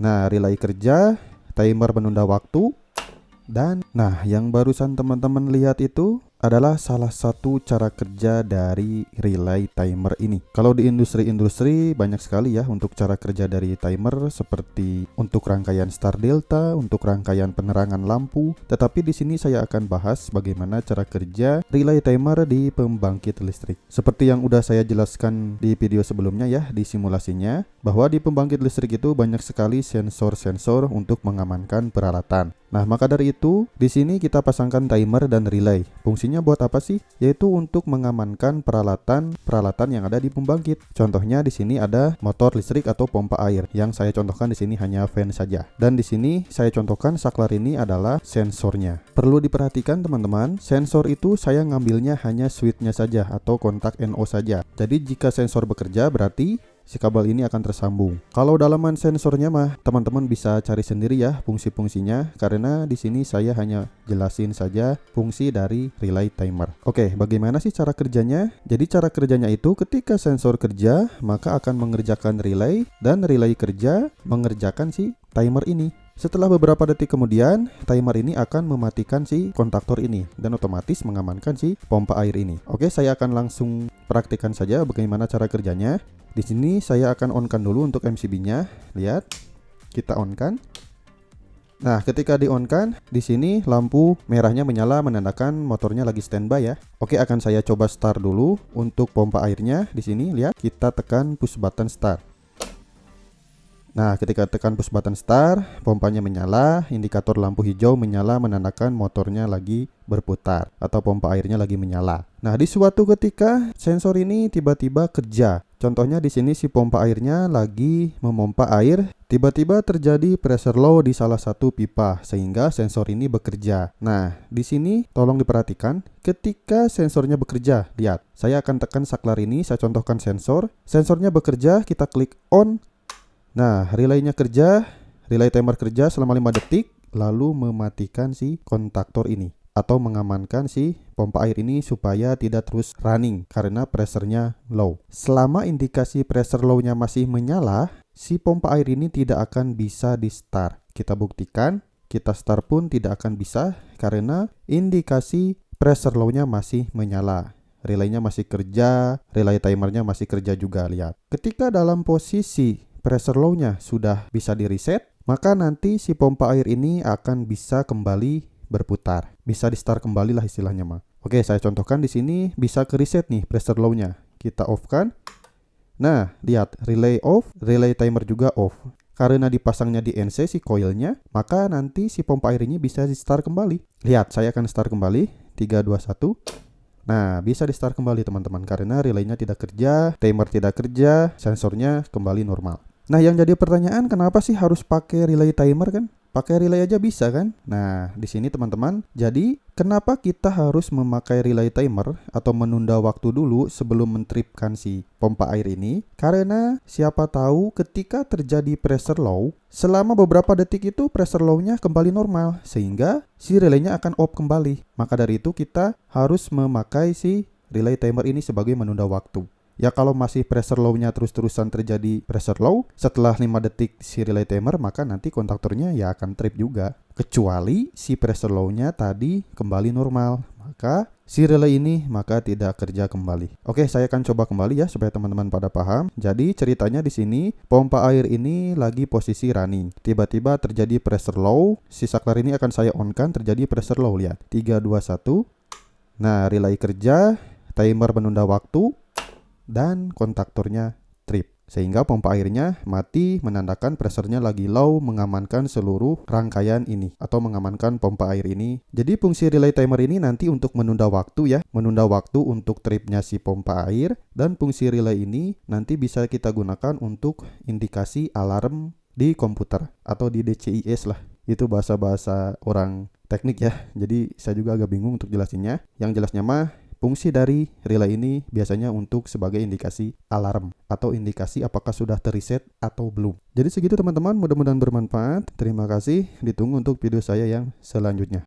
Nah, relay kerja, timer penunda waktu, dan nah, yang barusan teman-teman lihat itu adalah salah satu cara kerja dari relay timer ini. Kalau di industri-industri banyak sekali ya untuk cara kerja dari timer, seperti untuk rangkaian star delta, untuk rangkaian penerangan lampu. Tetapi di sini saya akan bahas bagaimana cara kerja relay timer di pembangkit listrik. Seperti yang udah saya jelaskan di video sebelumnya ya, di simulasinya, bahwa di pembangkit listrik itu banyak sekali sensor-sensor untuk mengamankan peralatan. Nah, maka dari itu, di sini kita pasangkan timer dan relay. Fungsinya buat apa sih? Yaitu untuk mengamankan peralatan yang ada di pembangkit. Contohnya di sini ada motor listrik atau pompa air. Yang saya contohkan di sini hanya fan saja. Dan di sini saya contohkan saklar ini adalah sensornya. Perlu diperhatikan teman-teman, sensor itu saya ngambilnya hanya switchnya saja atau kontak NO saja. Jadi jika sensor bekerja berarti si kabel ini akan tersambung. Kalau dalaman sensornya mah teman-teman bisa cari sendiri ya fungsi-fungsinya, karena di sini saya hanya jelasin saja fungsi dari relay timer. Oke, bagaimana sih cara kerjanya? Jadi cara kerjanya itu ketika sensor kerja, maka akan mengerjakan relay, dan relay kerja mengerjakan si timer ini. Setelah beberapa detik kemudian, timer ini akan mematikan si kontaktor ini dan otomatis mengamankan si pompa air ini. Oke, saya akan langsung praktikkan saja bagaimana cara kerjanya. Di sini saya akan on-kan dulu untuk MCB-nya. Lihat, kita on-kan. Nah, ketika di-on-kan, di sini lampu merahnya menyala menandakan motornya lagi standby ya. Oke, akan saya coba start dulu untuk pompa airnya. Di sini lihat, kita tekan push button start. Nah, ketika tekan push button start, pompanya menyala, indikator lampu hijau menyala menandakan motornya lagi berputar atau pompa airnya lagi menyala. Nah, di suatu ketika sensor ini tiba-tiba kerja. Contohnya di sini si pompa airnya lagi memompa air, tiba-tiba terjadi pressure low di salah satu pipa sehingga sensor ini bekerja. Nah, di sini tolong diperhatikan ketika sensornya bekerja. Lihat, saya akan tekan saklar ini, saya contohkan sensor. Sensornya bekerja, kita klik on. Nah, relaynya kerja, relay timer kerja selama 5 detik, lalu mematikan si kontaktor ini atau mengamankan si pompa air ini supaya tidak terus running karena pressernya low. Selama indikasi pressure low-nya masih menyala, si pompa air ini tidak akan bisa di start. Kita buktikan, kita start pun tidak akan bisa karena indikasi pressure low-nya masih menyala. Relaynya masih kerja, relay timernya masih kerja juga, lihat. Ketika dalam posisi pressure low-nya sudah bisa di reset, maka nanti si pompa air ini akan bisa kembali berputar. Bisa di start kembali lah istilahnya mah. Oke, saya contohkan di sini bisa ke reset nih pressure low-nya. Kita off kan. Nah, lihat, relay off, relay timer juga off. Karena dipasangnya di NC si coilnya, maka nanti si pompa air ini bisa di start kembali. Lihat, saya akan start kembali. 3, 2, 1. Nah, bisa di start kembali teman-teman karena relaynya tidak kerja, timer tidak kerja, sensornya kembali normal. Nah, yang jadi pertanyaan, kenapa sih harus pakai relay timer kan? Pakai relay aja bisa kan? Nah, di sini teman-teman, jadi kenapa kita harus memakai relay timer atau menunda waktu dulu sebelum mentripkan si pompa air ini? Karena siapa tahu ketika terjadi pressure low, selama beberapa detik itu pressure low-nya kembali normal, sehingga si relaynya akan off kembali. Maka dari itu kita harus memakai si relay timer ini sebagai menunda waktu. Ya, kalau masih pressure low-nya terus-terusan terjadi pressure low, setelah 5 detik si relay timer, maka nanti kontaktornya ya akan trip juga. Kecuali si pressure low-nya tadi kembali normal, maka si relay ini maka tidak kerja kembali. Oke, saya akan coba kembali ya supaya teman-teman pada paham. Jadi ceritanya di sini pompa air ini lagi posisi running. Tiba-tiba terjadi pressure low, si saklar ini akan saya on-kan, terjadi pressure low, lihat. 3, 2, 1. Nah, relay kerja, timer menunda waktu, dan kontaktornya trip sehingga pompa airnya mati menandakan pressernya lagi low, mengamankan seluruh rangkaian ini atau mengamankan pompa air ini. Jadi fungsi relay timer ini nanti untuk menunda waktu ya, menunda waktu untuk tripnya si pompa air, dan fungsi relay ini nanti bisa kita gunakan untuk indikasi alarm di komputer atau di DCIS lah. Itu bahasa-bahasa orang teknik ya, jadi saya juga agak bingung untuk jelasinnya. Yang jelasnya mah fungsi dari relay ini biasanya untuk sebagai indikasi alarm atau indikasi apakah sudah terreset atau belum. Jadi segitu teman-teman, mudah-mudahan bermanfaat. Terima kasih, ditunggu untuk video saya yang selanjutnya.